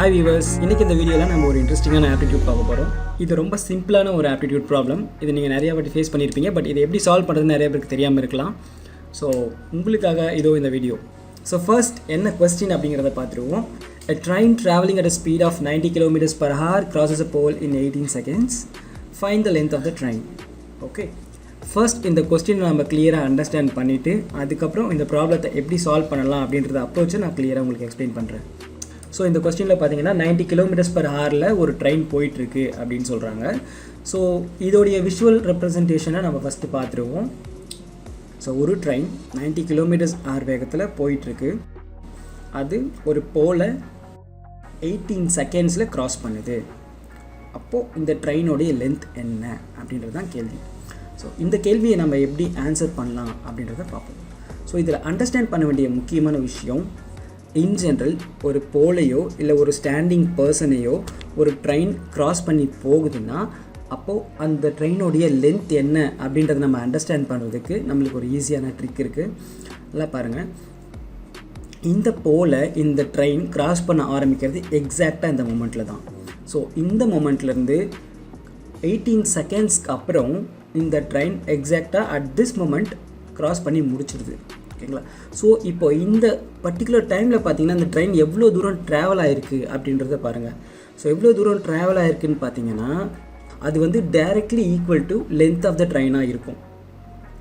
Hi viewers, இன்றைக்கி இந்த வீடியோவில் நம்ம ஒரு இன்ட்ரெஸ்டிங்கான ஆப்டிடியூட் பார்க்க போகிறோம். இது ரொம்ப சிம்பிளான ஒரு ஆப்டிடியூட் ப்ராப்ளம். இது நீங்கள் நிறையா வாட்டி ஃபேஸ் பண்ணியிருப்பீங்க, பட் இதை எப்படி சால்வ் பண்ணுறதுன்னு நிறைய பேருக்கு தெரியாமல் இருக்கலாம். ஸோ உங்களுக்காக இதோ இந்த வீடியோ. ஸோ ஃபர்ஸ்ட் என்ன கொஸ்டின் அப்படிங்கிறத பார்த்துருவோம். A train traveling at a speed of 90 km/h crosses a pole in 18 seconds. Find the length of the train. Okay, first இந்த கொஸ்டினை நம்ம கிளியராக அண்டர்ஸ்டாண்ட் பண்ணிவிட்டு அதுக்கப்புறம் இந்த ப்ராப்ளத்தை எப்படி சால்வ் பண்ணலாம் அப்படின்றத அப்ரோச்சை நான் கிளியராக உங்களுக்கு எக்ஸ்பிளைன் பண்ணுறேன். ஸோ இந்த கொஸ்டினில் பார்த்தீங்கன்னா 90 km/h ஒரு ட்ரெயின் போயிட்டுருக்கு அப்படின்னு சொல்கிறாங்க. ஸோ இதோடைய விஷுவல் ரெப்ரசன்டேஷனை நம்ம ஃபஸ்ட்டு பார்த்துருவோம். ஸோ ஒரு ட்ரெயின் 90 km/h வேகத்தில் போயிட்டுருக்கு. அது ஒரு போலை 18 செகண்ட்ஸில் க்ராஸ் பண்ணுது. அப்போது இந்த ட்ரெயினோடைய லென்த் என்ன அப்படின்றது தான் கேள்வி. ஸோ இந்த கேள்வியை நம்ம எப்படி ஆன்சர் பண்ணலாம் அப்படின்றத பார்ப்போம். ஸோ இதில் அண்டர்ஸ்டாண்ட் பண்ண வேண்டிய முக்கியமான விஷயம், இன் ஜென்ரல் ஒரு போலையோ இல்லை ஒரு ஸ்டாண்டிங் பர்சனையோ ஒரு ட்ரெயின் க்ராஸ் பண்ணி போகுதுன்னா அப்போது அந்த ட்ரெயினோடைய லென்த் என்ன அப்படின்றத நம்ம அண்டர்ஸ்டாண்ட் பண்ணுறதுக்கு நம்மளுக்கு ஒரு ஈஸியான ட்ரிக் இருக்குது. நல்லா பாருங்கள், இந்த போலை இந்த ட்ரெயின் க்ராஸ் பண்ண ஆரம்பிக்கிறது எக்ஸாக்டாக இந்த மொமெண்ட்டில் தான். ஸோ இந்த மொமெண்ட்லேருந்து 18 செகண்ட்ஸ்க்கு அப்புறம் இந்த ட்ரெயின் எக்ஸாக்டாக அட் திஸ் மொமெண்ட் க்ராஸ் பண்ணி முடிச்சிடுது. ஓகேங்களா? ஸோ இப்போ இந்த பர்டிகுலர் டைமில் பார்த்தீங்கன்னா இந்த ட்ரெயின் எவ்வளோ தூரம் ட்ராவல் ஆகிருக்கு அப்படின்றத பாருங்கள். ஸோ எவ்வளோ தூரம் ட்ராவல் ஆகிருக்குன்னு பார்த்தீங்கன்னா அது வந்து directly equal to length of the ட்ரெயினாக இருக்கும்.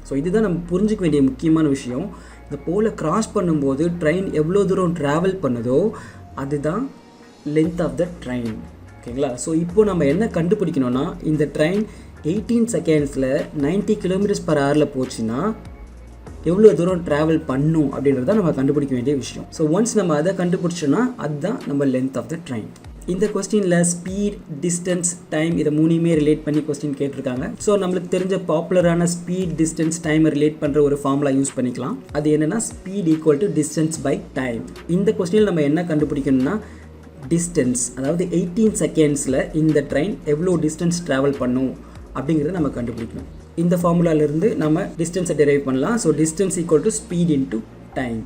ஸோ இதுதான் நம்ம புரிஞ்சிக்க வேண்டிய முக்கியமான விஷயம். இந்த போலை கிராஸ் பண்ணும்போது ட்ரெயின் எவ்வளோ தூரம் ட்ராவல் பண்ணுதோ அதுதான் லென்த் ஆஃப் த ட்ரெயின். ஓகேங்களா? ஸோ இப்போ நம்ம என்ன கண்டுபிடிக்கணும்னா, இந்த ட்ரெயின் 18 செகண்ட்ஸில் 90 km/h போச்சுன்னா எவ்வளோ தூரம் ட்ராவல் பண்ணும் அப்படின்றத நம்ம கண்டுபிடிக்க வேண்டிய விஷயம். ஸோ ஒன்ஸ் நம்ம அதை கண்டுபிடிச்சோன்னா அதுதான் நம்ம லென்த் ஆஃப் த ட்ரெயின். இந்த கொஸ்டினில் ஸ்பீட், டிஸ்டன்ஸ், டைம் இதை மூணுமே ரிலேட் பண்ணி கொஸ்டின் கேட்டிருக்காங்க. ஸோ நம்மளுக்கு தெரிஞ்ச பாப்புலரான ஸ்பீட், டிஸ்டன்ஸ், டைமை ரிலேட் பண்ணுற ஒரு ஃபார்முலா யூஸ் பண்ணிக்கலாம். அது என்னென்னா speed equal to distance by time. இந்த கொஸ்டினில் நம்ம என்ன கண்டுபிடிக்கணும்னா டிஸ்டன்ஸ், அதாவது 18 செகண்ட்ஸில் இந்த ட்ரெயின் எவ்வளோ டிஸ்டன்ஸ் ட்ராவல் பண்ணும் அப்படிங்கிறத நம்ம கண்டுபிடிக்கணும். இந்த ஃபார்முலாவிலேருந்து நம்ம டிஸ்டன்ஸை டெரைவ் பண்ணலாம். So distance equal to speed into time.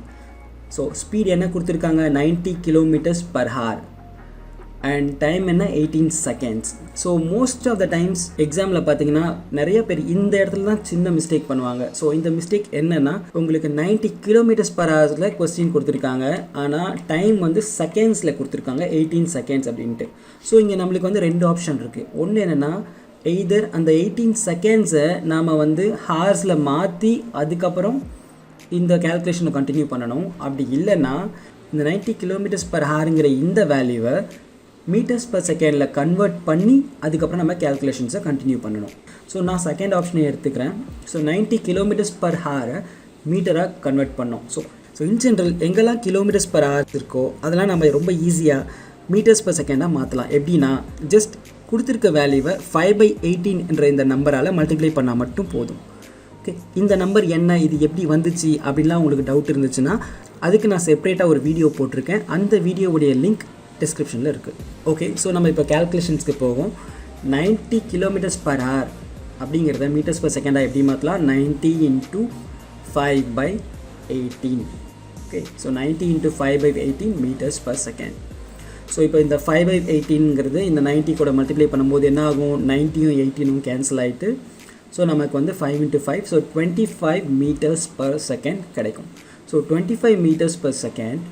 So speed என்ன கொடுத்துருக்காங்க, 90 km/h அண்ட் டைம் என்ன 18 seconds. So most of the times எக்ஸாமில் பார்த்தீங்கன்னா நிறைய பேர் இந்த இடத்துல தான் சின்ன மிஸ்டேக் பண்ணுவாங்க. ஸோ இந்த மிஸ்டேக் என்னென்னா, உங்களுக்கு 90 km/h கொஸ்டின் கொடுத்துருக்காங்க, ஆனால் டைம் வந்து செகண்ட்ஸில் கொடுத்துருக்காங்க 18 செகண்ட்ஸ் அப்படின்ட்டு. ஸோ இங்கே நம்மளுக்கு வந்து ரெண்டு ஆப்ஷன் இருக்குது. ஒன்று என்னென்னா, எய்தர் அந்த 18 செகண்ட்ஸை நாம் வந்து ஹார்ஸில் மாற்றி அதுக்கப்புறம் இந்த கேல்குலேஷனை கண்டினியூ பண்ணணும். அப்படி இல்லைன்னா இந்த 90 km/hங்கிற இந்த வேல்யூவை மீட்டர்ஸ் பர் செகண்டில் கன்வெர்ட் பண்ணி அதுக்கப்புறம் நம்ம கேல்குலேஷன்ஸை கண்டினியூ பண்ணணும். ஸோ நான் செகண்ட் ஆப்ஷனை எடுத்துக்கிறேன். ஸோ 90 km/h மீட்டராக கன்வெர்ட் பண்ணோம். ஸோ இன் ஜென்ரல் எங்கெல்லாம் km/h இருக்கோ அதெல்லாம் நம்ம ரொம்ப ஈஸியாக மீட்டர்ஸ் பர் செகண்டாக மாற்றலாம். எப்படின்னா, ஜஸ்ட் கொடுத்துருக்க வேல்யூவை 5/18 என்ற இந்த நம்பரால் மல்டிப்ளை பண்ணால் மட்டும் போதும். ஓகே, இந்த நம்பர் என்ன, இது எப்படி வந்துச்சு அப்படின்லாம் உங்களுக்கு டவுட் இருந்துச்சுன்னா அதுக்கு நான் செப்பரேட்டாக ஒரு வீடியோ போட்டிருக்கேன். அந்த வீடியோவுடைய லிங்க் டிஸ்கிரிப்ஷனில் இருக்குது. ஓகே, ஸோ நம்ம இப்போ கேல்குலேஷன்ஸ்க்கு போவோம். 90 km/h அப்படிங்கிறத மீட்டர்ஸ் பர் செகண்டாக எப்படி மாற்றலாம், 90 × 5/18. Okay, so 90 × 5/18 metres per second. So இப்போ இந்த 5/18ங்கிறது இந்த 90 கூட மல்டிப்ளை பண்ணும்போது என்ன ஆகும், 90யும் 18ம் கேன்சல் ஆகிட்டு ஸோ நமக்கு வந்து 5 × 5, ஸோ 25 மீட்டர்ஸ் பர் செகண்ட் கிடைக்கும். So 25 metres per second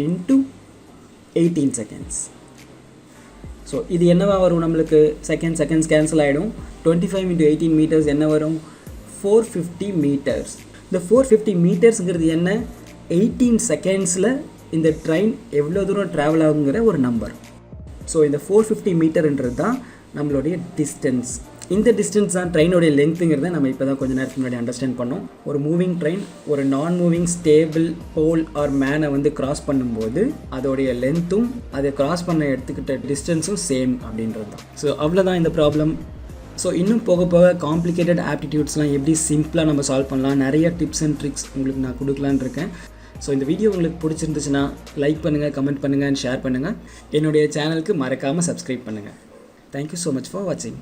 into 18 seconds. So இது என்னவா வரும், நம்மளுக்கு செகண்ட்ஸ் கேன்சல் ஆகிடும். 25 × 18 மீட்டர்ஸ் என்ன வரும், 450 மீட்டர்ஸ். இந்த 450 மீட்டர்ஸுங்கிறது என்ன, 18 செகண்ட்ஸில் இந்த ட்ரெயின் எவ்வளோ தூரம் ட்ராவல் ஆகுங்கிற ஒரு நம்பர். ஸோ இந்த 450 மீட்டர்ன்றது தான் நம்மளுடைய டிஸ்டன்ஸ். இந்த டிஸ்டன்ஸ் தான் ட்ரெயினோடைய லென்த்துங்கிறத நம்ம இப்போ தான் கொஞ்சம் நேரத்துக்கு முன்னாடி அண்டர்ஸ்டாண்ட் பண்ணோம். ஒரு மூவிங் ட்ரெயின் ஒரு நான் மூவிங் ஸ்டேபிள் போல் ஆர் மேனை வந்து கிராஸ் பண்ணும்போது அதோடைய லென்த்தும் அதை கிராஸ் பண்ண எடுத்துக்கிட்ட டிஸ்டன்ஸும் சேம் அப்படின்றது தான். ஸோ அவ்வளோதான் இந்த ப்ராப்ளம். ஸோ இன்னும் போக போக காம்ப்ளிகேட்டட் ஆப்டிடியூட்ஸ்லாம் எப்படி சிம்பிளாக நம்ம சால்வ் பண்ணலாம், நிறைய டிப்ஸ் அண்ட் ட்ரிக்ஸ் உங்களுக்கு நான் கொடுக்கலான்னு இருக்கேன். ஸோ இந்த வீடியோ உங்களுக்கு பிடிச்சிருந்துச்சுன்னா லைக் பண்ணுங்கள், கமெண்ட் பண்ணுங்கள் அண்ட் ஷேர் பண்ணுங்கள். என்னுடைய சேனலுக்கு மறக்காமல் சப்ஸ்கிரைப் பண்ணுங்கள். தேங்க்யூ ஸோ மச் ஃபார் வாட்சிங்.